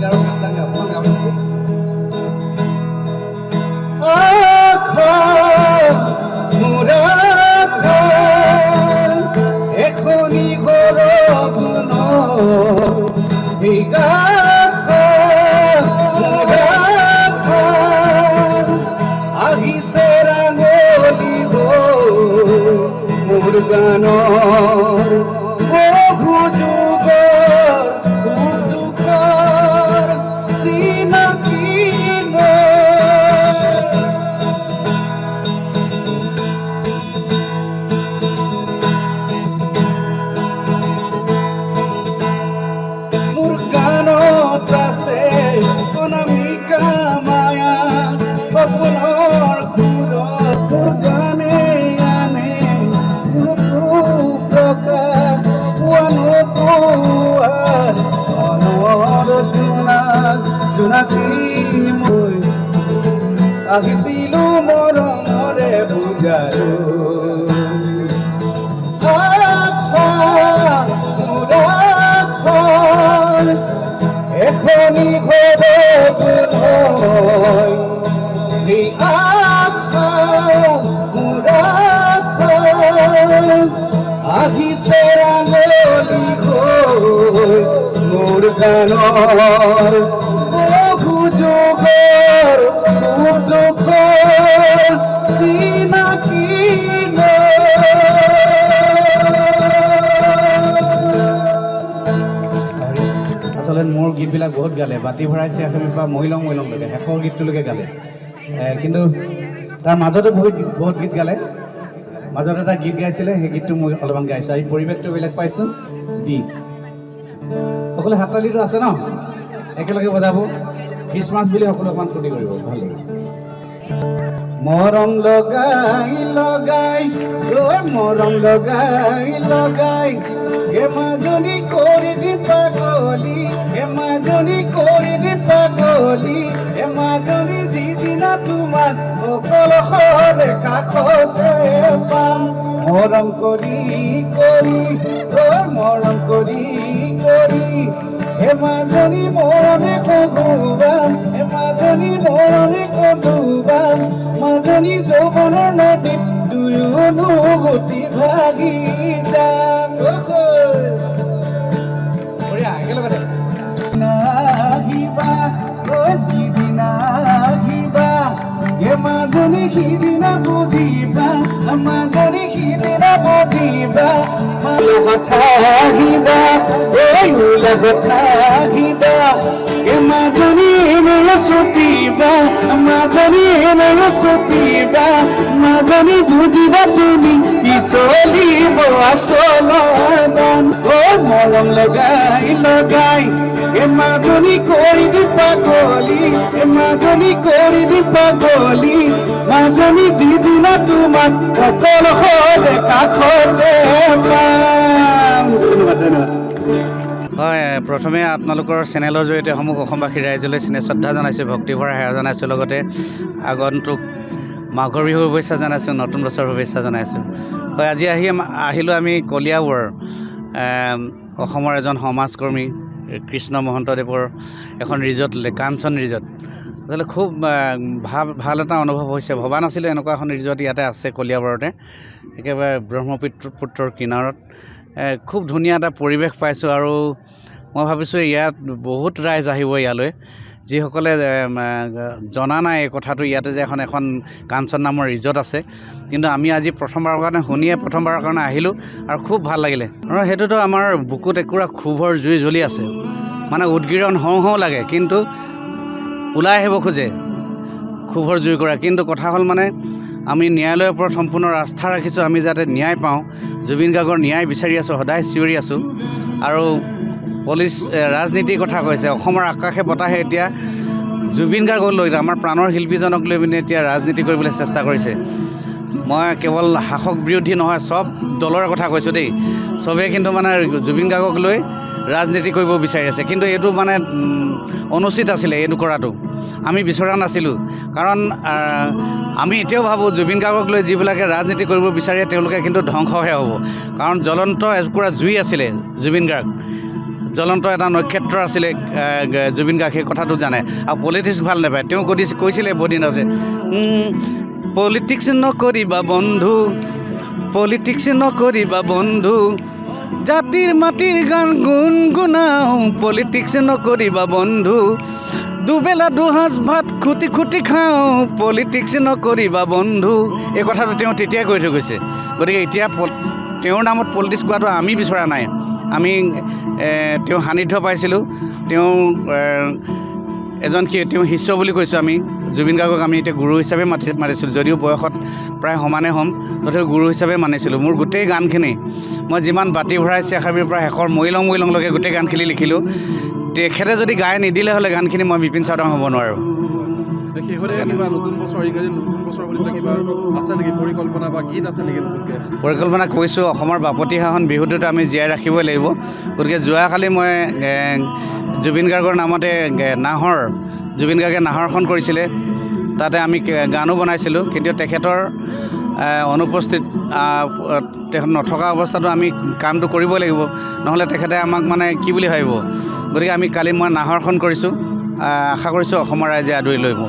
আৰু ভাল লাগে আপোনাক গাবলৈকে এখনি ঘৰ আহিছে ৰাঙলী মোৰ গানৰ বহু যুগৰ দুখৰ চিনাকি মোৰ গানত আছে অনামিকা মায়া সপোনৰ সুৰত মোৰ গানে আনে প্ৰকাশ পোৱা নোপোৱাৰ মনৰ জোনাকী মই আহিছিলোঁ মৰমৰে বুজাৰো এখনি ঘৰ আহিছে ৰাঙলী মোৰ গানৰ বহু যুগৰ দুখৰ চিনাকি আচলতে মোৰ গীতবিলাক বহুত গালে বাতি ভৰাইছে এখনিৰ পৰা মহিলংলৈকে শেষৰ গীতটোলৈকে গালে কিন্তু তাৰ মাজতো বহুত গীত গালে মাজত এটা গীত গাইছিলে সেই গীতটো মই অলপমান গাইছোঁ আৰু পৰিৱেশটো বেলেগ পাইছোঁ দি সকলোৱে হাততালিটো আছে ন একেলগে বজাব খ্ৰীষ্টমাছ বুলি সকলোৱে অকণমান ফূৰ্তি কৰিব ভাল লাগিব মৰম লগাই লগাই মৰম লগাই লগাই মাজনী কৰি দি পাগলী মাজনী কৰি দি পাগলী মাজনী যিদিনা তোমাৰ সকলো কাষতে পাম মৰম কৰি কৰি মৰম কৰি কৰি মাজনী মৰমে কগুবাম মাজনী মৰমে কগুবাম মাজনী যৌৱনৰ নদীত দুয়োনো গতি ভাগি যাম একেলগতে নাহিবা যিদিনা আহিবা মাজনী সিদিনা বুজিবা মাজনী সিদিনা বুজিবা কথা আহিবা কথা আহিবা মাজনী এনেও ছুটিবা মাজনী এনেও ছুটিবা মাজনী বুজিবা তুমি পিছলিব আচলন মৰম লগাই লগাই মাজনী কৰি দি পাগলী মাজনী কৰি দি পাগলী মাজনী যিদিনা তোমাক সকলো হ'লে কাষতে পাম ধন্যবাদ ধন্যবাদ হয় প্ৰথমে আপোনালোকৰ চেনেলৰ জৰিয়তে সমূহ অসমবাসী ৰাইজলৈ শ্ৰদ্ধা জনাইছোঁ ভক্তিভৰা সেৱা জনাইছোঁ লগতে আগন্তুক মাঘৰ বিহুৰ শুভেচ্ছা জনাইছোঁ নতুন বছৰৰ শুভেচ্ছা জনাইছোঁ হয় আজি আহিলোঁ আমি কলিয়াবৰ অসমৰ এজন সমাজকৰ্মী কৃষ্ণ মহন্তদেৱৰ এখন ৰিজৰ্ট কাঞ্চন ৰিজৰ্ট আচলতে খুব ভাল এটা অনুভৱ হৈছে ভবা নাছিলোঁ এনেকুৱা এখন ৰিজৰ্ট ইয়াতে আছে কলিয়াবৰতে একেবাৰে ব্ৰহ্মপুত্ৰৰ কিনাৰত খুব ধুনীয়া এটা পৰিৱেশ পাইছোঁ আৰু মই ভাবিছোঁ ইয়াত বহুত ৰাইজ আহিব ইয়ালৈ যিসকলে জনা নাই এই কথাটো ইয়াতে যে এখন কাঞ্চন নামৰ ৰিজৰ্ট আছে কিন্তু আমি আজি প্ৰথমবাৰৰ কাৰণে শুনিয়ে প্ৰথমবাৰৰ কাৰণে আহিলোঁ আৰু খুব ভাল লাগিলে আৰু সেইটোতো আমাৰ বুকুত একুৰা ক্ষোভৰ জুই জ্বলি আছে মানে উদগীৰণ হওঁ হওঁ লাগে কিন্তু ওলাই আহিব খোজে ক্ষোভৰ জুই কৰা কিন্তু কথা হ'ল মানে আমি ন্যায়ালয়ৰ ওপৰত সম্পূৰ্ণ আস্থা ৰাখিছোঁ আমি যাতে ন্যায় পাওঁ জুবিন গাৰ্গৰ ন্যায় বিচাৰি আছোঁ সদায় চিঞৰি আছোঁ আৰু পুলিচ ৰাজনীতিৰ কথা কৈছে অসমৰ আকাশে বতাহে এতিয়া জুবিন গাৰ্গক লৈ আমাৰ প্ৰাণৰ শিল্পীজনক লৈ পিনে এতিয়া ৰাজনীতি কৰিবলৈ চেষ্টা কৰিছে মই কেৱল শাসক বিৰোধী নহয় সব দলৰ কথা কৈছোঁ দেই চবেই কিন্তু মানে জুবিন গাৰ্গক লৈ ৰাজনীতি কৰিব বিচাৰি আছে কিন্তু এইটো মানে অনুচিত আছিলে এইটো কৰাটো আমি বিচৰা নাছিলোঁ কাৰণ আমি এতিয়াও ভাবোঁ জুবিন গাৰ্গক লৈ যিবিলাকে ৰাজনীতি কৰিব বিচাৰে তেওঁলোকে কিন্তু ধ্বংসহে হ'ব কাৰণ জ্বলন্ত একুৰা জুই আছিলে জুবিন গাৰ্গ জ্বলন্ত এটা নক্ষত্ৰ আছিলে জুবিন গাৰ্গ, সেই কথাটো জানে। আৰু পলিটিক্স ভাল নাপায়। তেওঁ কৈছিলে বহুদিন আছে, পলিটিক্স নকৰিবা বন্ধু, পলিটিক্স নকৰিবা বন্ধু, জাতিৰ মাটিৰ গান গুণগুণাওঁ, পলিটিক্স নকৰিবা বন্ধু, দুবেলা দুসাঁজ ভাত খুটি খুটি খাওঁ, পলিটিক্স নকৰিবা বন্ধু। এই কথাটো তেওঁ তেতিয়াই কৈ থৈ গৈছে। গতিকে এতিয়া তেওঁৰ নামত পলিটিক্স কোৱাটো আমি বিচৰা নাই। আমি তেওঁ সান্নিধ্য পাইছিলোঁ, তেওঁ তেওঁ শিষ্য বুলি কৈছোঁ আমি। জুবিন গাৰ্গক আমি এতিয়া গুৰু হিচাপে মাতিছিলোঁ, যদিও বয়সত প্ৰায় সমানে হ'ম, তথাপিও গুৰু হিচাপে মানিছিলোঁ। মোৰ গোটেই গানখিনি মই যিমান বাতি ভৰাই চিয়াখাবিৰ পৰা শেষৰ মৰিলংলৈকে গোটেই গানখিনি লিখিলোঁ। তেখেতে যদি গাই নিদিলে হ'লে গানখিনি মই বিপিন চাওদাং হ'ব নোৱাৰোঁ। পৰিকল্পনা কৰিছোঁ। অসমৰ বাপতিসাহোন বিহুটোত আমি জীয়াই ৰাখিবই লাগিব। গতিকে যোৱাকালি মই জুবিন গাৰ্গৰ নামতে জুবিন গাৰ্গে নাহৰখন কৰিছিলে, তাতে আমি গানো বনাইছিলোঁ। কিন্তু তেখেতৰ অনুপস্থিত তেখেত নথকা অৱস্থাতো আমি কামটো কৰিবই লাগিব, নহ'লে তেখেতে আমাক মানে কি বুলি ভাবিব। গতিকে আমি কালি মই নাহৰখন কৰিছোঁ। আশা কৰিছোঁ অসমৰ ৰাইজে আদৰি ল'ব।